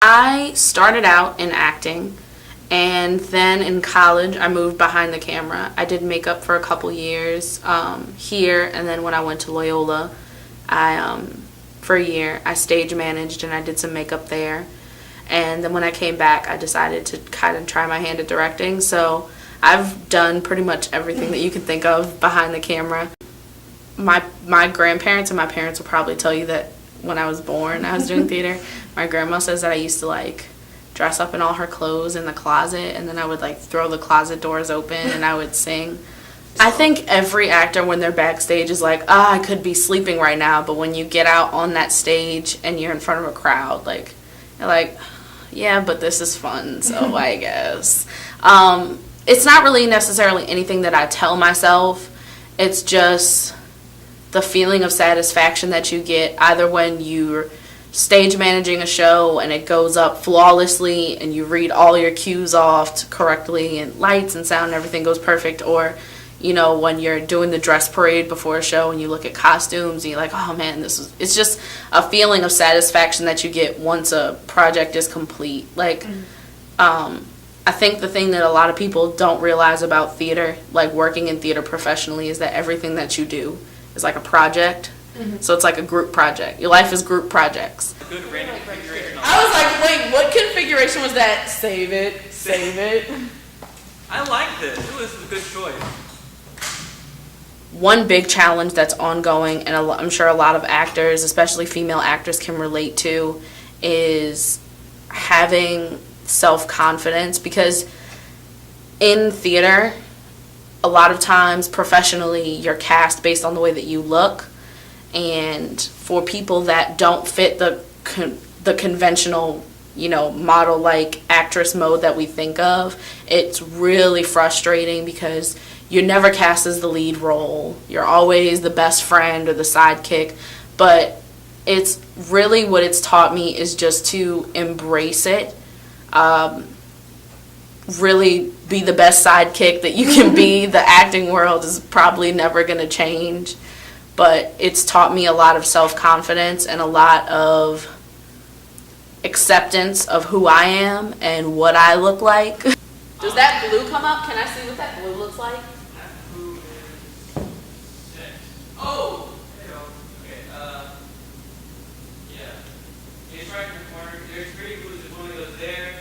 I started out in acting, and then in college I moved behind the camera. I did makeup for a couple years here, and then when I went to Loyola, for a year I stage managed and I did some makeup there. And then when I came back, I decided to kind of try my hand at directing. So I've done pretty much everything that you can think of behind the camera. My grandparents and my parents will probably tell you that when I was born, I was doing theater. My grandma says that I used to like dress up in all her clothes in the closet, and then I would like throw the closet doors open and I would sing. I think every actor when they're backstage is like, I could be sleeping right now, but when you get out on that stage and you're in front of a crowd, like, you're like, yeah, but this is fun, so I guess. It's not really necessarily anything that I tell myself. It's just the feeling of satisfaction that you get either when you're stage managing a show and it goes up flawlessly and you read all your cues off correctly and lights and sound and everything goes perfect, or you know, when you're doing the dress parade before a show and you look at costumes and you're like, oh man, it's just a feeling of satisfaction that you get once a project is complete. Like, I think the thing that a lot of people don't realize about theater, like working in theater professionally, is that everything that you do is like a project. So it's like a group project. Your life is group projects. Good random configuration. I was like, wait, what configuration was that? Save it, save it. I like this. It was a good choice. One big challenge that's ongoing, and I'm sure a lot of actors, especially female actors, can relate to, is having self-confidence. Because in theater, a lot of times professionally you're cast based on the way that you look, and for people that don't fit the conventional, you know, model like actress mode that we think of, it's really frustrating because you're never cast as the lead role. You're always the best friend or the sidekick. But it's really, what it's taught me is just to embrace it. Really be the best sidekick that you can be. The acting world is probably never going to change. But it's taught me a lot of self-confidence and a lot of acceptance of who I am and what I look like. Does that blue come up? Can I see what that blue looks like? That blue is 6. Oh! There you go. Okay, yeah. It's right in the corner. There's 3 blues. There's one that goes there,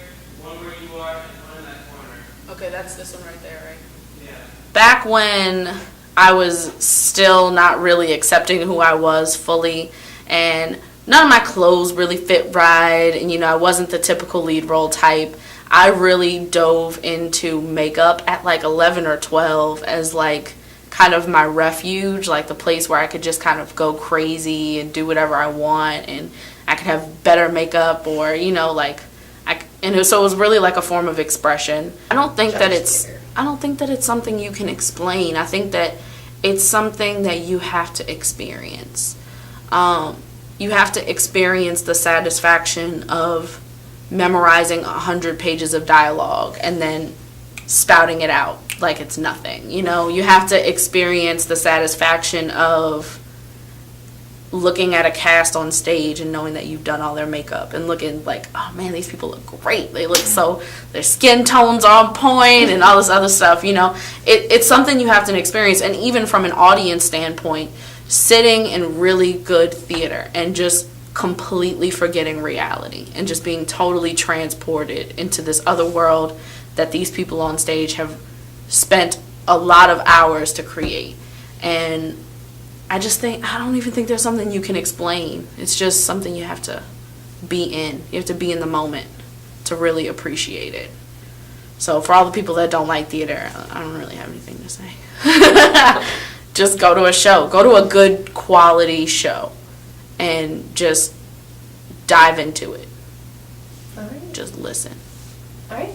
one where you are, and one in that corner. Okay, that's this one right there, right? Yeah. Back when I was still not really accepting who I was fully, and none of my clothes really fit right, and you know, I wasn't the typical lead role type, I really dove into makeup at like 11 or 12 as like kind of my refuge, like the place where I could just kind of go crazy and do whatever I want, and I could have better makeup, or you know, like so it was really like a form of expression. I don't think that it's something you can explain. I think that it's something that you have to experience. You have to experience the satisfaction of memorizing 100 pages of dialogue and then spouting it out like it's nothing. You know, you have to experience the satisfaction of looking at a cast on stage and knowing that you've done all their makeup and looking like, oh man, these people look great. They look so, their skin tone's on point and all this other stuff, you know. It's something you have to experience. And even from an audience standpoint, sitting in really good theater and just completely forgetting reality and just being totally transported into this other world that these people on stage have spent a lot of hours to create. And I don't even think there's something you can explain. It's just something you have to be in. You have to be in the moment to really appreciate it. So for all the people that don't like theater, I don't really have anything to say. Just go to a show. Go to a good quality show and just dive into it. All right. Just listen. All right.